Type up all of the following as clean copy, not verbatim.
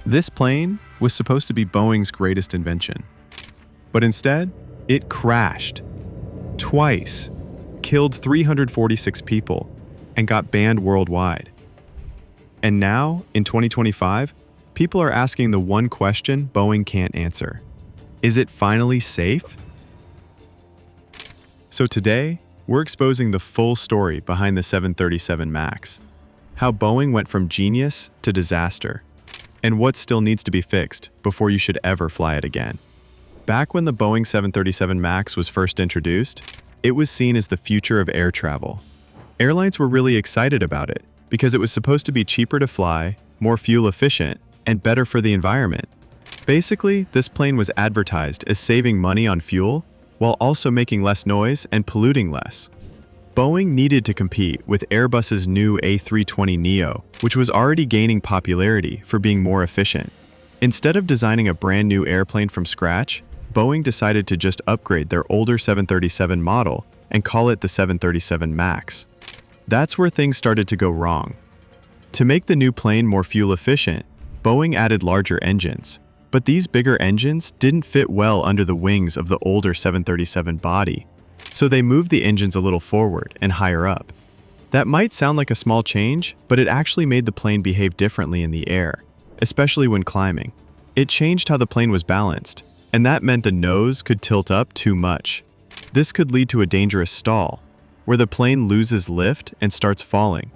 This plane was supposed to be Boeing's greatest invention, but instead, it crashed twice, killed 346 people, and got banned worldwide. And now, in 2025, people are asking the one question Boeing can't answer. Is it finally safe? So today, we're exposing the full story behind the 737 MAX, how Boeing went from genius to disaster, and what still needs to be fixed before you should ever fly it again. Back when the Boeing 737 MAX was first introduced, it was seen as the future of air travel. Airlines were really excited about it because it was supposed to be cheaper to fly, more fuel efficient, and better for the environment. Basically, this plane was advertised as saving money on fuel while also making less noise and polluting less. Boeing needed to compete with Airbus's new A320neo, which was already gaining popularity for being more efficient. Instead of designing a brand new airplane from scratch, Boeing decided to just upgrade their older 737 model and call it the 737 MAX. That's where things started to go wrong. To make the new plane more fuel efficient, Boeing added larger engines, but these bigger engines didn't fit well under the wings of the older 737 body, so they moved the engines a little forward and higher up. That might sound like a small change, but it actually made the plane behave differently in the air, especially when climbing. It changed how the plane was balanced, and that meant the nose could tilt up too much. This could lead to a dangerous stall, where the plane loses lift and starts falling.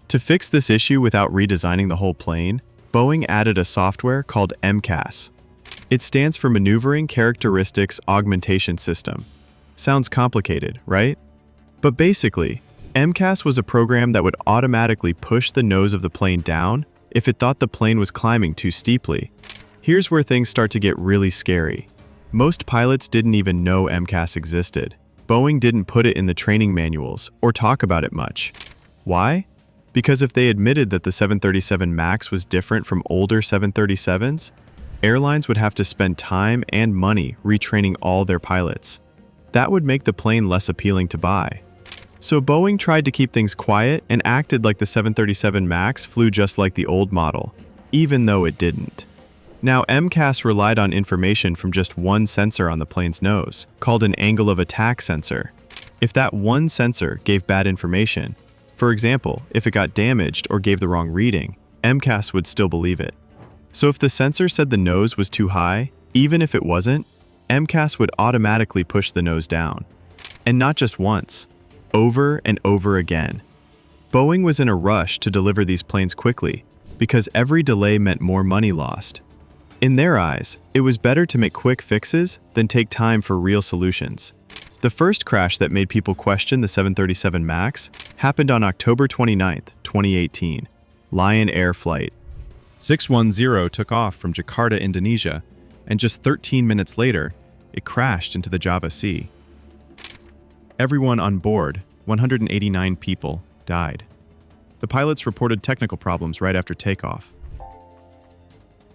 To fix this issue without redesigning the whole plane, Boeing added a software called MCAS. It stands for Maneuvering Characteristics Augmentation System. Sounds complicated, right? But basically, MCAS was a program that would automatically push the nose of the plane down if it thought the plane was climbing too steeply. Here's where things start to get really scary. Most pilots didn't even know MCAS existed. Boeing didn't put it in the training manuals or talk about it much. Why? Because if they admitted that the 737 MAX was different from older 737s, airlines would have to spend time and money retraining all their pilots. That would make the plane less appealing to buy. So Boeing tried to keep things quiet and acted like the 737 MAX flew just like the old model, even though it didn't. Now, MCAS relied on information from just one sensor on the plane's nose, called an angle of attack sensor. If that one sensor gave bad information, for example, if it got damaged or gave the wrong reading, MCAS would still believe it. So if the sensor said the nose was too high, even if it wasn't, MCAS would automatically push the nose down. And not just once, over and over again. Boeing was in a rush to deliver these planes quickly because every delay meant more money lost. In their eyes, it was better to make quick fixes than take time for real solutions. The first crash that made people question the 737 MAX happened on October 29, 2018, Lion Air Flight 610 took off from Jakarta, Indonesia, and just 13 minutes later, it crashed into the Java Sea. Everyone on board, 189 people, died. The pilots reported technical problems right after takeoff.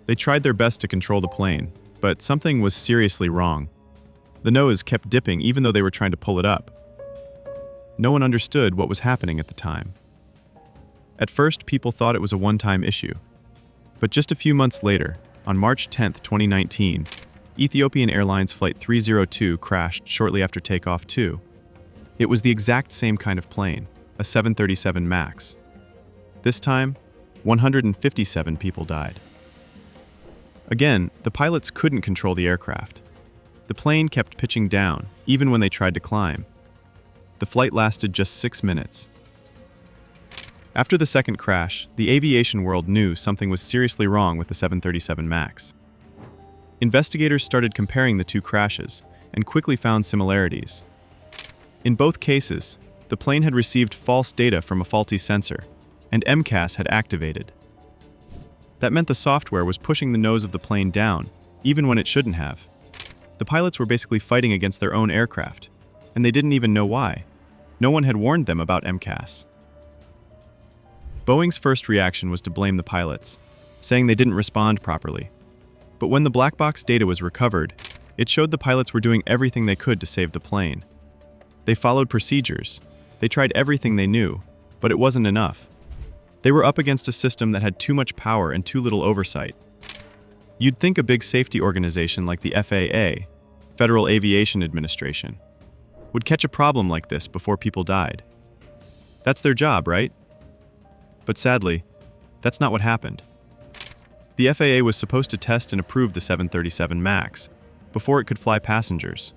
They tried their best to control the plane, but something was seriously wrong. The nose kept dipping even though they were trying to pull it up. No one understood what was happening at the time. At first, people thought it was a one-time issue. But just a few months later, on March 10, 2019, Ethiopian Airlines Flight 302 crashed shortly after takeoff too. It was the exact same kind of plane, a 737 MAX. This time, 157 people died. Again, the pilots couldn't control the aircraft. The plane kept pitching down, even when they tried to climb. The flight lasted just 6 minutes. After the second crash, the aviation world knew something was seriously wrong with the 737 MAX. Investigators started comparing the two crashes and quickly found similarities. In both cases, the plane had received false data from a faulty sensor, and MCAS had activated. That meant the software was pushing the nose of the plane down, even when it shouldn't have. The pilots were basically fighting against their own aircraft, and they didn't even know why. No one had warned them about MCAS. Boeing's first reaction was to blame the pilots, saying they didn't respond properly. But when the black box data was recovered, it showed the pilots were doing everything they could to save the plane. They followed procedures. They tried everything they knew, but it wasn't enough. They were up against a system that had too much power and too little oversight. You'd think a big safety organization like the FAA, Federal Aviation Administration, would catch a problem like this before people died. That's their job, right? But sadly, that's not what happened. The FAA was supposed to test and approve the 737 MAX before it could fly passengers.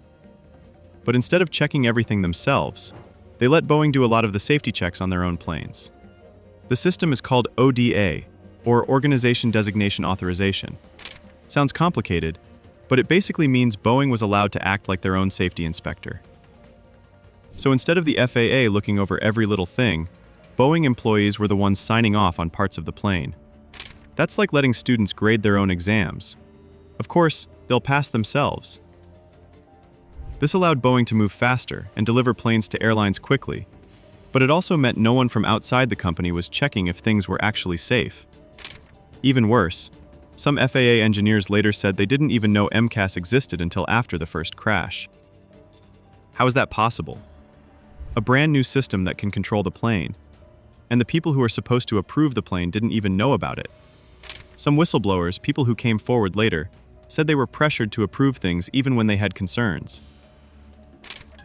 But instead of checking everything themselves, they let Boeing do a lot of the safety checks on their own planes. The system is called ODA, or Organization Designation Authorization. Sounds complicated, but it basically means Boeing was allowed to act like their own safety inspector. So instead of the FAA looking over every little thing, Boeing employees were the ones signing off on parts of the plane. That's like letting students grade their own exams. Of course, they'll pass themselves. This allowed Boeing to move faster and deliver planes to airlines quickly, but it also meant no one from outside the company was checking if things were actually safe. Even worse, some FAA engineers later said they didn't even know MCAS existed until after the first crash. How is that possible? A brand new system that can control the plane, and the people who are supposed to approve the plane didn't even know about it. Some whistleblowers, people who came forward later, said they were pressured to approve things even when they had concerns.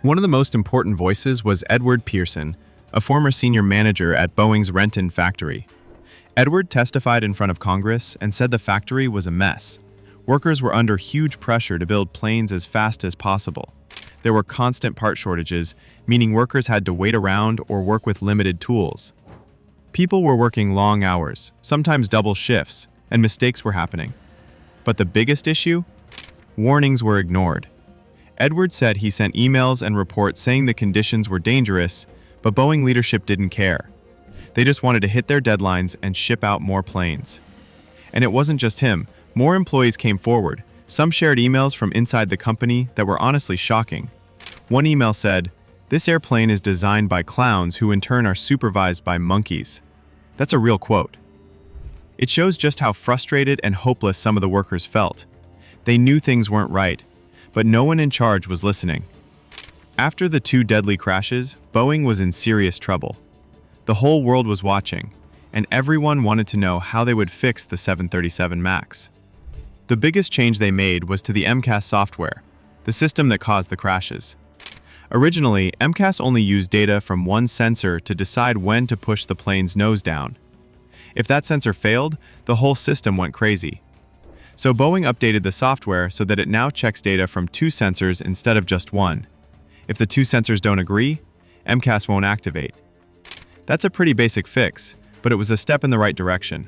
One of the most important voices was Edward Pearson, a former senior manager at Boeing's Renton factory. Edward testified in front of Congress and said the factory was a mess. Workers were under huge pressure to build planes as fast as possible. There were constant part shortages, meaning workers had to wait around or work with limited tools. People were working long hours, sometimes double shifts, and mistakes were happening. But the biggest issue? Warnings were ignored. Edward said he sent emails and reports saying the conditions were dangerous, but Boeing leadership didn't care. They just wanted to hit their deadlines and ship out more planes. And it wasn't just him. More employees came forward. Some shared emails from inside the company that were honestly shocking. One email said, "This airplane is designed by clowns who in turn are supervised by monkeys." That's a real quote. It shows just how frustrated and hopeless some of the workers felt. They knew things weren't right, but no one in charge was listening. After the two deadly crashes, Boeing was in serious trouble. The whole world was watching, and everyone wanted to know how they would fix the 737 MAX. The biggest change they made was to the MCAS software, the system that caused the crashes. Originally, MCAS only used data from one sensor to decide when to push the plane's nose down. If that sensor failed, the whole system went crazy. So Boeing updated the software so that it now checks data from two sensors instead of just one. If the two sensors don't agree, MCAS won't activate. That's a pretty basic fix, but it was a step in the right direction.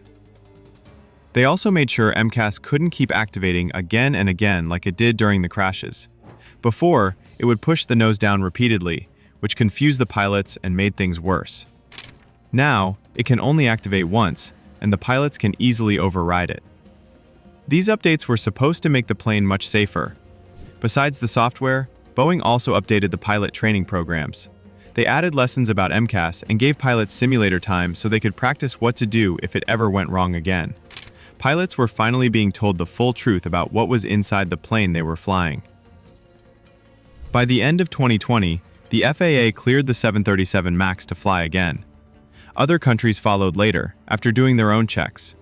They also made sure MCAS couldn't keep activating again and again like it did during the crashes. Before, it would push the nose down repeatedly, which confused the pilots and made things worse. Now, it can only activate once, and the pilots can easily override it. These updates were supposed to make the plane much safer. Besides the software, Boeing also updated the pilot training programs. They added lessons about MCAS and gave pilots simulator time so they could practice what to do if it ever went wrong again. Pilots were finally being told the full truth about what was inside the plane they were flying. By the end of 2020, the FAA cleared the 737 MAX to fly again. Other countries followed later, after doing their own checks.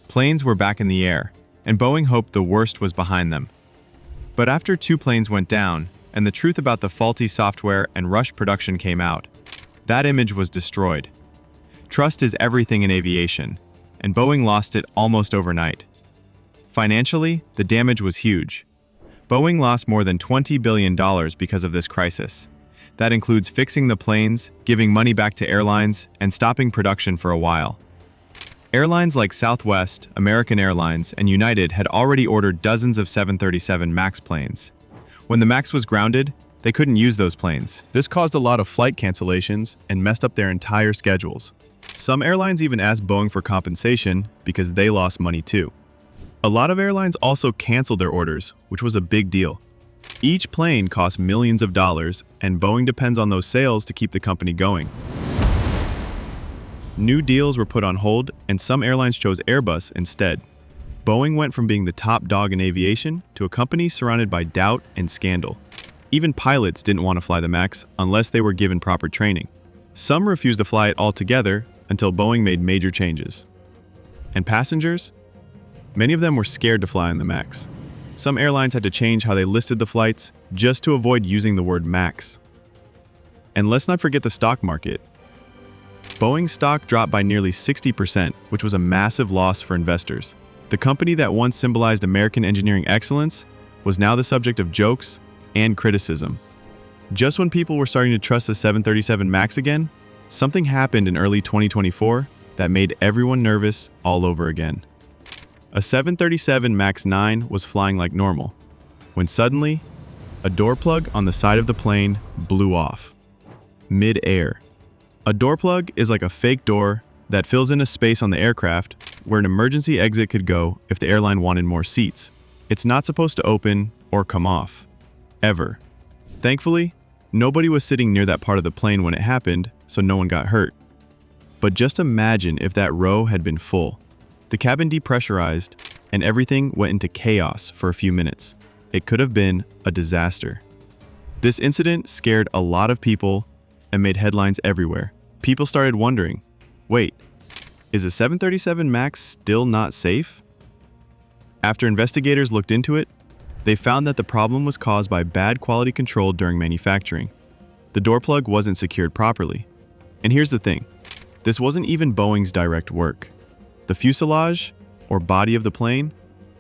Planes were back in the air, and Boeing hoped the worst was behind them. But after two planes went down, and the truth about the faulty software and rushed production came out, that image was destroyed. Trust is everything in aviation, and Boeing lost it almost overnight. Financially, the damage was huge. Boeing lost more than $20 billion because of this crisis. That includes fixing the planes, giving money back to airlines, and stopping production for a while. Airlines like Southwest, American Airlines, and United had already ordered dozens of 737 MAX planes. When the MAX was grounded, they couldn't use those planes. This caused a lot of flight cancellations and messed up their entire schedules. Some airlines even asked Boeing for compensation because they lost money too. A lot of airlines also canceled their orders, which was a big deal. Each plane costs millions of dollars, and Boeing depends on those sales to keep the company going. New deals were put on hold, and some airlines chose Airbus instead. Boeing went from being the top dog in aviation to a company surrounded by doubt and scandal. Even pilots didn't want to fly the MAX unless they were given proper training. Some refused to fly it altogether until Boeing made major changes. And passengers? Many of them were scared to fly on the MAX. Some airlines had to change how they listed the flights just to avoid using the word MAX. And let's not forget the stock market. Boeing's stock dropped by nearly 60%, which was a massive loss for investors. The company that once symbolized American engineering excellence was now the subject of jokes and criticism. Just when people were starting to trust the 737 MAX again, something happened in early 2024 that made everyone nervous all over again. A 737 MAX 9 was flying like normal, when suddenly, a door plug on the side of the plane blew off. Mid-air. A door plug is like a fake door that fills in a space on the aircraft where an emergency exit could go if the airline wanted more seats. It's not supposed to open or come off. Ever. Thankfully, nobody was sitting near that part of the plane when it happened, so no one got hurt. But just imagine if that row had been full. The cabin depressurized, and everything went into chaos for a few minutes. It could have been a disaster. This incident scared a lot of people and made headlines everywhere. People started wondering, wait, is a 737 MAX still not safe? After investigators looked into it, they found that the problem was caused by bad quality control during manufacturing. The door plug wasn't secured properly. And here's the thing, this wasn't even Boeing's direct work. The fuselage, or body of the plane,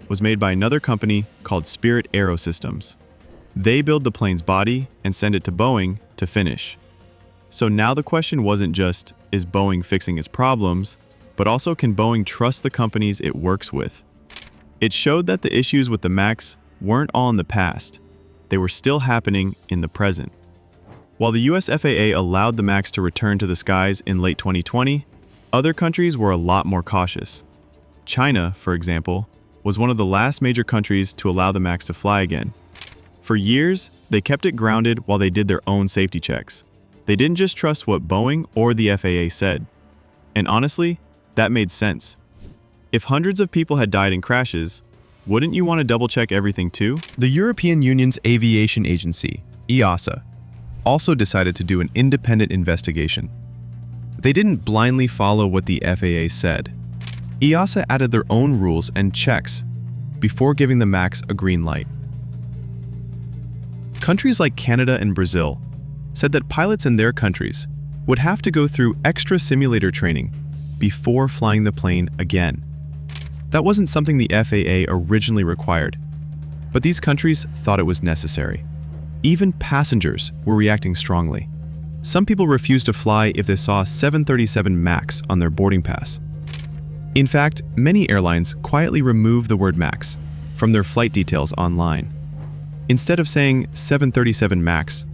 was made by another company called Spirit Aerosystems. They build the plane's body and send it to Boeing to finish. So now the question wasn't just, is Boeing fixing its problems, but also can Boeing trust the companies it works with? It showed that the issues with the MAX weren't all in the past. They were still happening in the present. While the US FAA allowed the MAX to return to the skies in late 2020, other countries were a lot more cautious. China, for example, was one of the last major countries to allow the MAX to fly again. For years, they kept it grounded while they did their own safety checks. They didn't just trust what Boeing or the FAA said. And honestly, that made sense. If hundreds of people had died in crashes, wouldn't you want to double-check everything too? The European Union's aviation agency, EASA, also decided to do an independent investigation. They didn't blindly follow what the FAA said. EASA added their own rules and checks before giving the MAX a green light. Countries like Canada and Brazil said that pilots in their countries would have to go through extra simulator training before flying the plane again. That wasn't something the FAA originally required, but these countries thought it was necessary. Even passengers were reacting strongly. Some people refused to fly if they saw a 737 MAX on their boarding pass. In fact, many airlines quietly removed the word MAX from their flight details online. Instead of saying 737 MAX,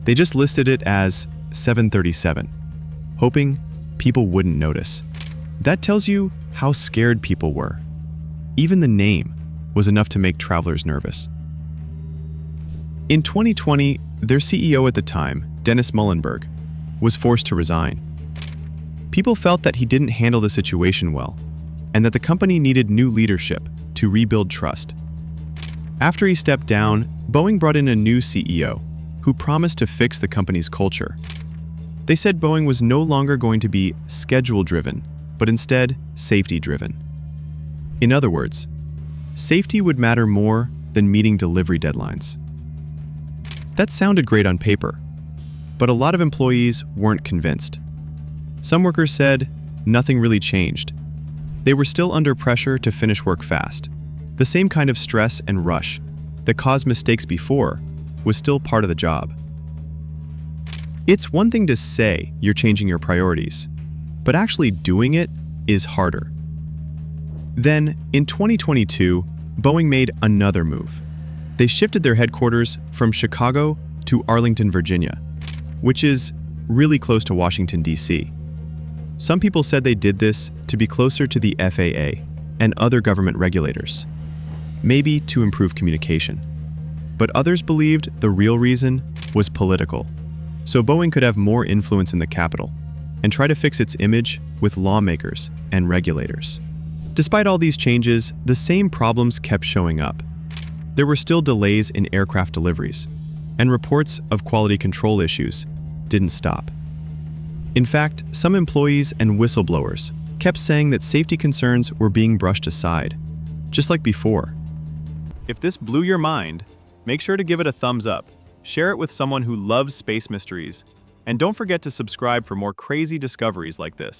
they just listed it as 737, hoping people wouldn't notice. That tells you how scared people were. Even the name was enough to make travelers nervous. In 2020, their CEO at the time, Dennis Muhlenberg, was forced to resign. People felt that he didn't handle the situation well, and that the company needed new leadership to rebuild trust. After he stepped down, Boeing brought in a new CEO who promised to fix the company's culture. They said Boeing was no longer going to be schedule-driven, but instead safety-driven. In other words, safety would matter more than meeting delivery deadlines. That sounded great on paper, but a lot of employees weren't convinced. Some workers said nothing really changed. They were still under pressure to finish work fast. The same kind of stress and rush that caused mistakes before was still part of the job. It's one thing to say you're changing your priorities, but actually doing it is harder. Then, in 2022, Boeing made another move. They shifted their headquarters from Chicago to Arlington, Virginia, which is really close to Washington, D.C. Some people said they did this to be closer to the FAA and other government regulators, maybe to improve communication. But others believed the real reason was political, so Boeing could have more influence in the Capitol and try to fix its image with lawmakers and regulators. Despite all these changes, the same problems kept showing up. There were still delays in aircraft deliveries, and reports of quality control issues didn't stop. In fact, some employees and whistleblowers kept saying that safety concerns were being brushed aside. just like before. If this blew your mind, make sure to give it a thumbs up, share it with someone who loves space mysteries, and don't forget to subscribe for more crazy discoveries like this.